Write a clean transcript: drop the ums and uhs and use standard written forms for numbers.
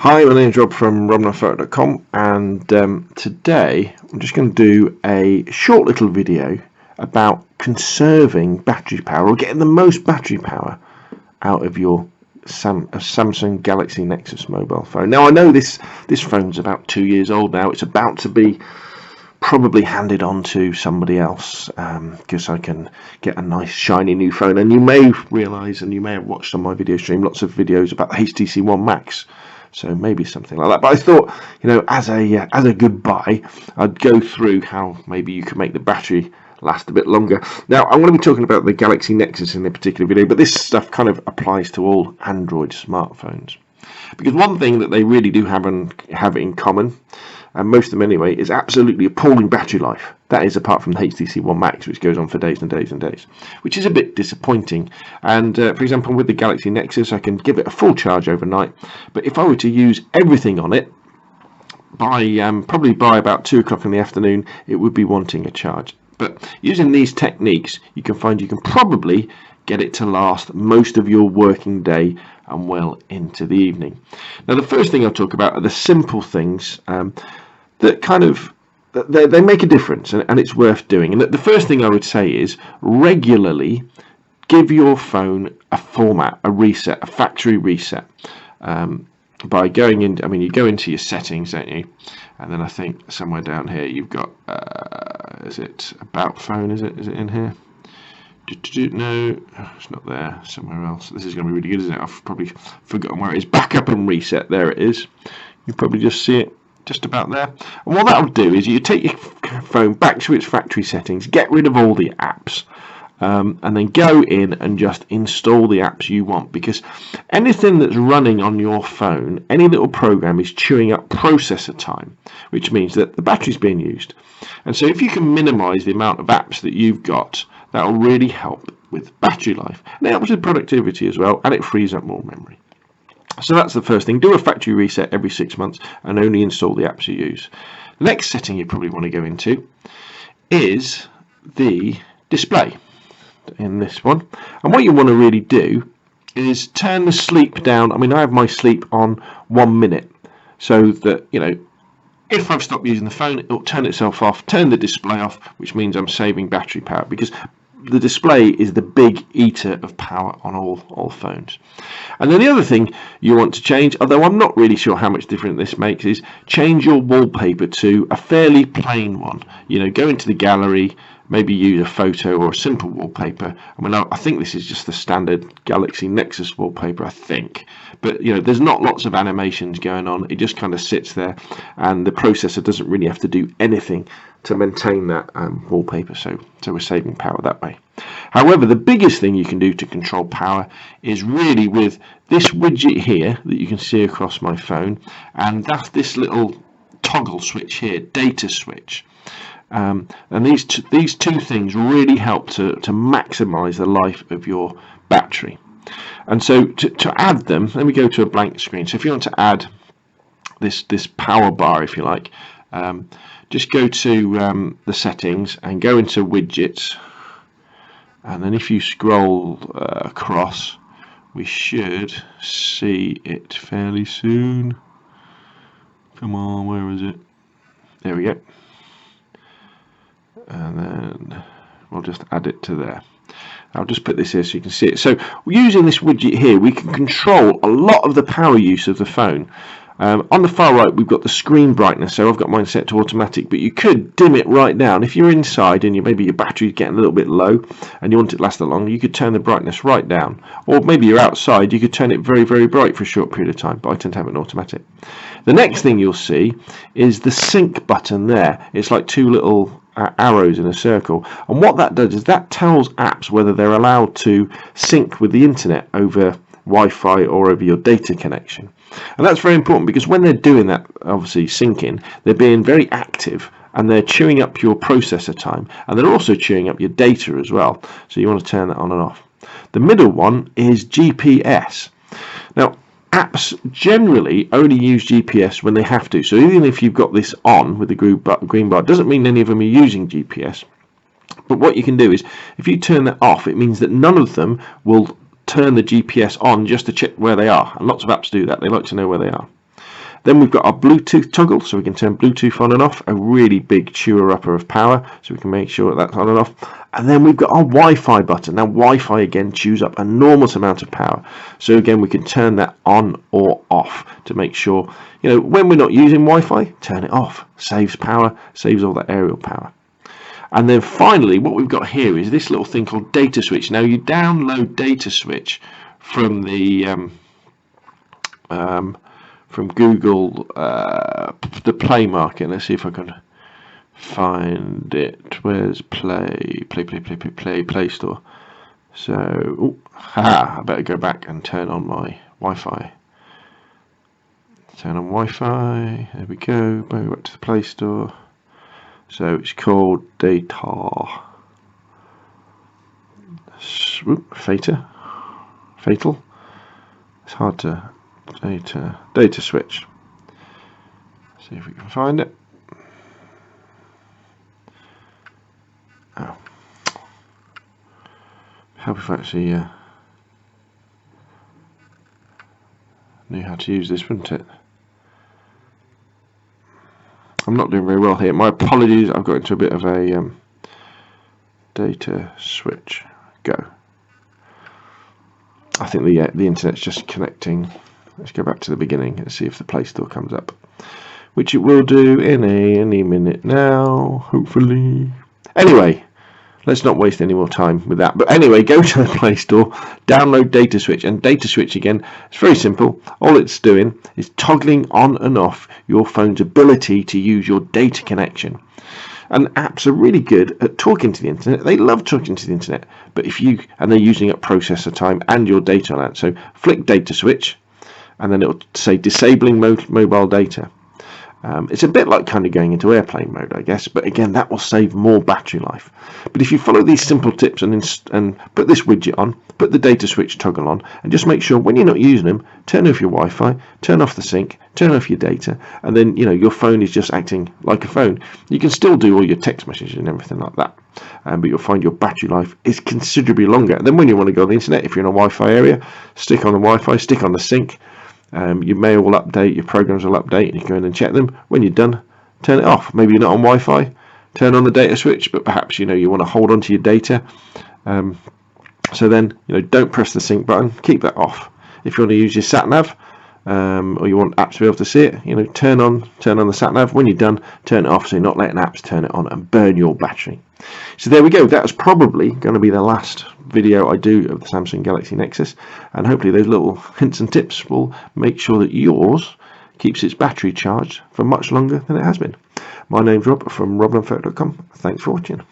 Hi, my name is Rob from robnotphoto.com, and today I'm just going to do a short little video about conserving battery power or getting the most battery power out of your Samsung Galaxy Nexus mobile phone. Now I know this phone's about 2 years old now. It's about to be probably handed on to somebody else because I can get a nice shiny new phone. And you may realise, and you may have watched on my video stream, lots of videos about the HTC One Max. So maybe something like that. But I thought, as a goodbye, I'd go through how maybe you can make the battery last a bit longer. Now, I'm going to be talking about the Galaxy Nexus in a particular video, but this stuff kind of applies to all Android smartphones. Because one thing that they really do have in common, and most of them anyway, is absolutely appalling battery life. That is, apart from the HTC One Max, which goes on for days and days and days, which is a bit disappointing. And for example, with the Galaxy Nexus, I can give it a full charge overnight, but if I were to use everything on it, probably by about 2 o'clock in the afternoon, it would be wanting a charge. But using these techniques, you can probably get it to last most of your working day and well into the evening. Now, the first thing I'll talk about are the simple things that they make a difference, and it's worth doing. And the first thing I would say is regularly give your phone a format, a reset, a factory reset, by going in. I mean, you go into your settings, don't you? And then I think somewhere down here you've got is it about phone? Is it in here? No, it's not there. Somewhere else. This is going to be really good, isn't it? I've probably forgotten where it is. Backup and reset. There it is. You probably just see it just about there. And what that'll do is you take your phone back to its factory settings, get rid of all the apps, and then go in and just install the apps you want, because anything that's running on your phone, any little program, is chewing up processor time, which means that the battery's being used. And so if you can minimize the amount of apps that you've got, that'll really help with battery life, and it helps with productivity as well, and it frees up more memory. So that's the first thing. Do a factory reset every 6 months and only install the apps you use. The next setting you probably want to go into is the display in this one. And what you want to really do is turn the sleep down. I mean, I have my sleep on 1 minute, so that, if I've stopped using the phone, it'll turn itself off, turn the display off, which means I'm saving battery power, because the display is the big eater of power on all phones. And then the other thing you want to change, although I'm not really sure how much difference this makes, is change your wallpaper to a fairly plain one. Go into the gallery, maybe use a photo or a simple wallpaper. I mean, I think this is just the standard Galaxy Nexus wallpaper, I think. But, there's not lots of animations going on. It just kind of sits there, and the processor doesn't really have to do anything to maintain that wallpaper, so we're saving power that way. However, the biggest thing you can do to control power is really with this widget here that you can see across my phone, and that's this little toggle switch here, data switch. And these two things really help to maximize the life of your battery. And so to add them, let me go to a blank screen. So if you want to add this power bar, if you like, just go to the settings and go into widgets, and then if you scroll across, we should see it fairly soon. Come on, where is it? There we go. And then we'll just add it to there. I'll just put this here so you can see it. So using this widget here, we can control a lot of the power use of the phone. On the far right, we've got the screen brightness, so I've got mine set to automatic, but you could dim it right down. If you're inside and maybe your battery's getting a little bit low and you want it to last that long, you could turn the brightness right down. Or maybe you're outside, you could turn it very, very bright for a short period of time, but I tend to have it in automatic. The next thing you'll see is the sync button there. It's like two little arrows in a circle, and what that does is that tells apps whether they're allowed to sync with the internet over Wi-Fi or over your data connection. And that's very important, because when they're doing that, obviously syncing, they're being very active and they're chewing up your processor time, and they're also chewing up your data as well, so you want to turn that on and off. The middle one is GPS. Now, apps generally only use GPS when they have to, so even if you've got this on with the green bar, it doesn't mean any of them are using GPS. But what you can do is, if you turn that off, it means that none of them will turn the GPS on just to check where they are, and lots of apps do that. They like to know where they are. Then we've got our Bluetooth toggle, so we can turn Bluetooth on and off, a really big chewer upper of power, so we can make sure that's on and off. And then we've got our Wi-Fi button. Now Wi-Fi again chews up an enormous amount of power, so again we can turn that on or off to make sure, you know, when we're not using Wi-Fi, turn it off. Saves power, saves all that aerial power. And then finally, what we've got here is this little thing called Data Switch. Now you download Data Switch from the from Google, the Play Market. Let's see if I can find it. Where's Play Store? So, I better go back and turn on my Wi-Fi. Turn on Wi-Fi. There we go. Go back to the Play Store. So it's called Fatal. It's hard to data switch. See if we can find it. Oh, help if I actually knew how to use this, wouldn't it? I'm not doing very well here. My apologies. I've got into a bit of a data switch. Go. I think the internet's just connecting. Let's go back to the beginning and see if the Play Store comes up, which it will do in any minute now, hopefully. Anyway, let's not waste any more time with that. But anyway, go to the Play Store, download Data Switch, and Data Switch again, it's very simple. All it's doing is toggling on and off your phone's ability to use your data connection. And apps are really good at talking to the internet. They love talking to the internet, but and they're using up processor time and your data on that. So flick Data Switch, and then it'll say disabling mobile data. It's a bit like kind of going into airplane mode, I guess, but again, that will save more battery life. But if you follow these simple tips and put this widget on, put the Data Switch toggle on, and just make sure when you're not using them, turn off your Wi-Fi, turn off the sync, turn off your data, and then, you know, your phone is just acting like a phone. You can still do all your text messages and everything like that, but you'll find your battery life is considerably longer. And then when you want to go on the internet, if you're in a Wi-Fi area, stick on the Wi-Fi, stick on the sync. Your mail will update, your programs will update, and you go in and check them. When you're done, turn it off. Maybe you're not on Wi-Fi, turn on the Data Switch, but perhaps, you know, you want to hold on to your data. So then, you know, don't press the sync button, keep that off. If you want to use your sat nav, or you want apps to be able to see it, you know, turn on the sat nav. When you're done, turn it off, so you're not letting apps turn it on and burn your battery. So there we go. That was probably going to be the last video I do of the Samsung Galaxy Nexus, and hopefully those little hints and tips will make sure that yours keeps its battery charged for much longer than it has been. My name's Rob from roblonphoto.com. Thanks for watching.